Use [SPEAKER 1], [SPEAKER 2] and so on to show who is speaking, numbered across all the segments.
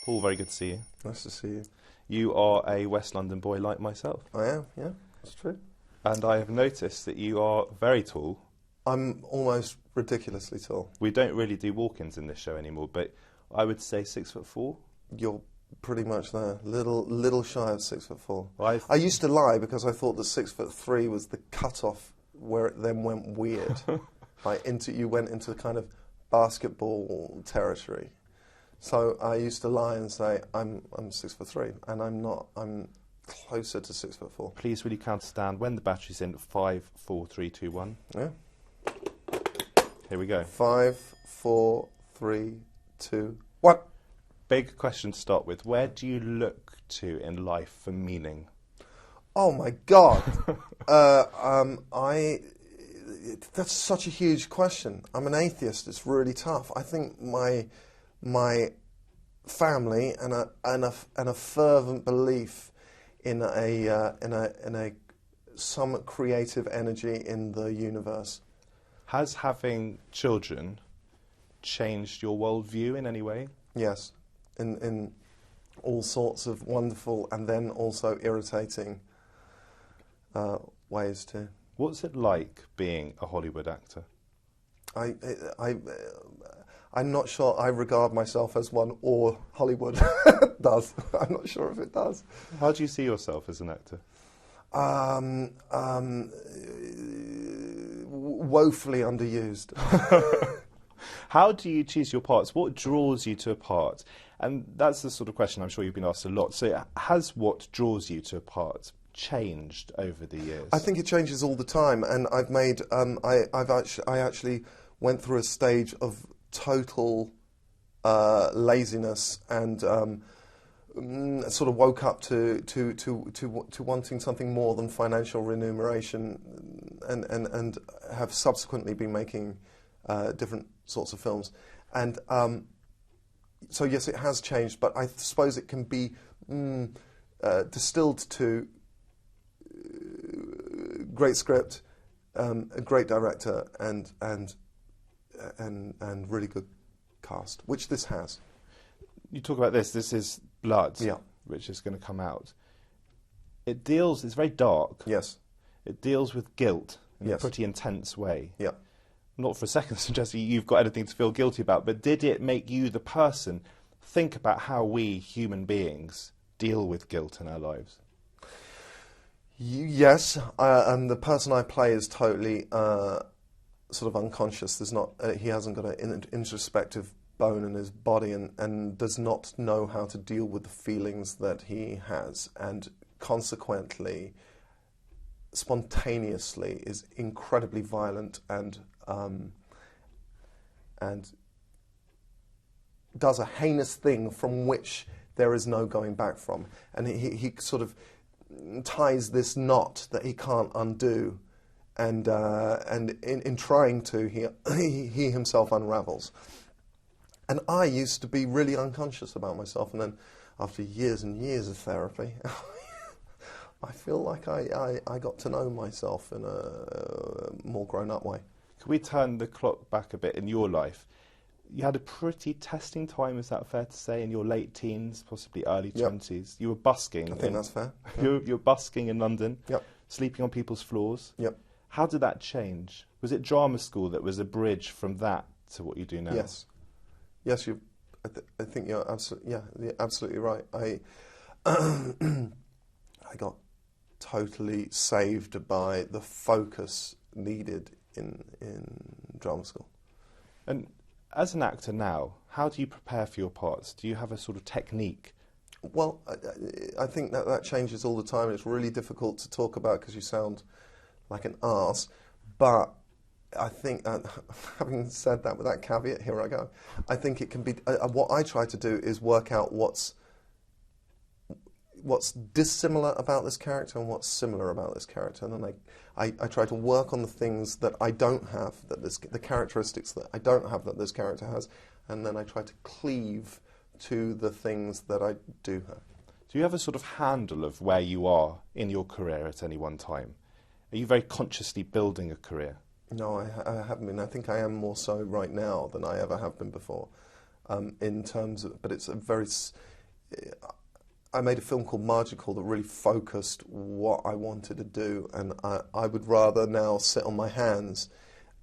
[SPEAKER 1] Paul, very good to see you.
[SPEAKER 2] Nice to see you.
[SPEAKER 1] You are a West London boy like myself.
[SPEAKER 2] I am, yeah, that's true.
[SPEAKER 1] And I have noticed that you are very tall.
[SPEAKER 2] I'm almost ridiculously tall.
[SPEAKER 1] We don't really do walk-ins in this show anymore, but I would say 6'4".
[SPEAKER 2] You're pretty much there, little shy of 6'4".
[SPEAKER 1] Well,
[SPEAKER 2] I used to lie because I thought that 6'3" was the cut-off where it then went weird. You went into kind of basketball territory. So I used to lie and say I'm 6'3", and I'm not. I'm closer to 6'4".
[SPEAKER 1] Please, will you count us down when the battery's in? 5, 4, 3, 2, 1.
[SPEAKER 2] Yeah.
[SPEAKER 1] Here we go.
[SPEAKER 2] 5, 4, 3, 2, 1.
[SPEAKER 1] Big question to start with. Where do you look to in life for meaning?
[SPEAKER 2] Oh my God. That's such a huge question. I'm an atheist. It's really tough. I think my family and a fervent belief in some creative energy in the universe.
[SPEAKER 1] Has having children changed your worldview in any way?
[SPEAKER 2] Yes, in all sorts of wonderful and then also irritating ways too.
[SPEAKER 1] What's it like being a Hollywood actor?
[SPEAKER 2] I'm not sure I regard myself as one, or Hollywood does. I'm not sure if it does.
[SPEAKER 1] How do you see yourself as an actor?
[SPEAKER 2] Woefully underused.
[SPEAKER 1] How do you choose your parts? What draws you to a part? And that's the sort of question I'm sure you've been asked a lot. So has what draws you to a part changed over the years?
[SPEAKER 2] I think it changes all the time, and I've made. I actually went through a stage of total laziness and sort of woke up to wanting something more than financial remuneration, and have subsequently been making different sorts of films. And so yes, it has changed, but I suppose it can be distilled to great script, a great director, and really good cast, which this has.
[SPEAKER 1] You talk about this. This is Blood,
[SPEAKER 2] Yeah.
[SPEAKER 1] which is going to come out. It's very dark.
[SPEAKER 2] Yes.
[SPEAKER 1] It deals with guilt in a
[SPEAKER 2] Yes.
[SPEAKER 1] pretty intense way.
[SPEAKER 2] Yeah.
[SPEAKER 1] Not for a second suggesting you've got anything to feel guilty about, but did it make you, the person, think about how we, human beings, deal with guilt in our lives?
[SPEAKER 2] Yes, and the person I play is totally sort of unconscious. There's not. He hasn't got an introspective bone in his body, and does not know how to deal with the feelings that he has, and consequently, spontaneously, is incredibly violent and does a heinous thing from which there is no going back from, and he sort of ties this knot that he can't undo, and in trying to, he himself unravels. And I used to be really unconscious about myself, and then after years and years of therapy, I feel like I got to know myself in a more grown-up way.
[SPEAKER 1] Can we turn the clock back a bit in your life? You had a pretty testing time, is that fair to say, in your late teens, possibly early 20s. You were busking.
[SPEAKER 2] I think that's fair.
[SPEAKER 1] You were busking in London,
[SPEAKER 2] Yep.
[SPEAKER 1] sleeping on people's floors.
[SPEAKER 2] Yep.
[SPEAKER 1] How did that change? Was it drama school that was a bridge from that to what you do now?
[SPEAKER 2] Yes. Yes, I think you're absolutely right. I got totally saved by the focus needed in drama school.
[SPEAKER 1] And as an actor now, how do you prepare for your parts? Do you have a sort of technique?
[SPEAKER 2] Well, I think that changes all the time. It's really difficult to talk about because you sound like an arse. But I think, having said that, with that caveat, here I go. I think it can be. What I try to do is work out what's dissimilar about this character and what's similar about this character, and then I try to work on the things that I don't have, the characteristics that I don't have that this character has, and then I try to cleave to the things that I do have.
[SPEAKER 1] Do you have a sort of handle of where you are in your career at any one time? Are you very consciously building a career?
[SPEAKER 2] No, I haven't been. I think I am more so right now than I ever have been before. In terms of, but it's a very I made a film called Magical that really focused what I wanted to do, and I would rather now sit on my hands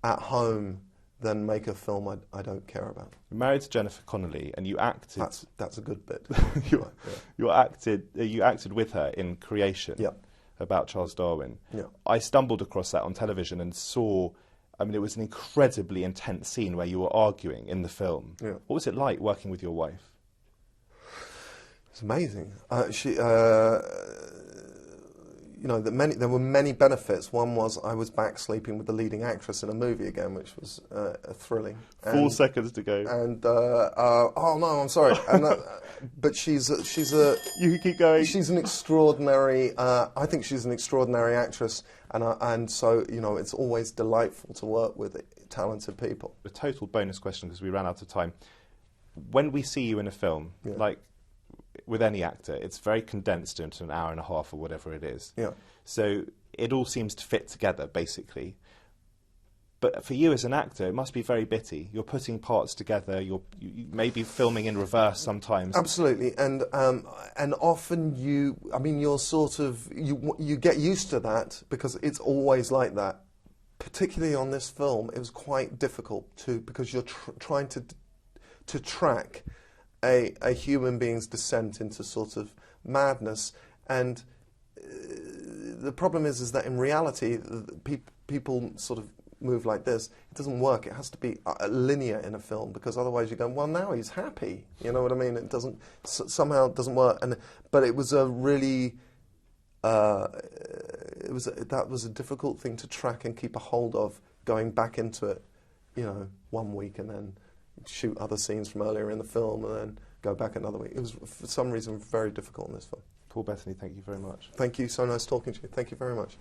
[SPEAKER 2] at home than make a film I don't care about.
[SPEAKER 1] You're married to Jennifer Connelly, and you acted.
[SPEAKER 2] That's a good bit.
[SPEAKER 1] You acted with her in Creation.
[SPEAKER 2] Yeah.
[SPEAKER 1] About Charles Darwin.
[SPEAKER 2] Yeah.
[SPEAKER 1] I stumbled across that on television and saw. I mean, it was an incredibly intense scene where you were arguing in the film.
[SPEAKER 2] Yeah.
[SPEAKER 1] What was it like working with your wife?
[SPEAKER 2] It's amazing. There were many benefits. One was I was back sleeping with the leading actress in a movie again, which was thrilling.
[SPEAKER 1] 4 seconds to go.
[SPEAKER 2] And oh no, I'm sorry. But she's a.
[SPEAKER 1] You can keep going.
[SPEAKER 2] She's an extraordinary. I think she's an extraordinary actress, and so it's always delightful to work with talented people.
[SPEAKER 1] A total bonus question because we ran out of time. When we see you in a film, like with any actor, it's very condensed into an hour and a half or whatever it is.
[SPEAKER 2] Yeah.
[SPEAKER 1] So it all seems to fit together, basically. But for you as an actor, it must be very bitty. You're putting parts together. You may be filming in reverse sometimes.
[SPEAKER 2] Absolutely, and often you're sort of you get used to that because it's always like that. Particularly on this film, it was quite difficult because you're trying to track a human being's descent into sort of madness, and the problem is that in reality, people sort of move like this. It doesn't work. It has to be linear in a film because otherwise you go, well, now he's happy. You know what I mean? It doesn't somehow it doesn't work. But it was a really that was a difficult thing to track and keep a hold of. Going back into it, 1 week and then shoot other scenes from earlier in the film and then go back another week. It was, for some reason, very difficult in this film.
[SPEAKER 1] Paul Bettany, thank you very much.
[SPEAKER 2] Thank you. So nice talking to you. Thank you very much.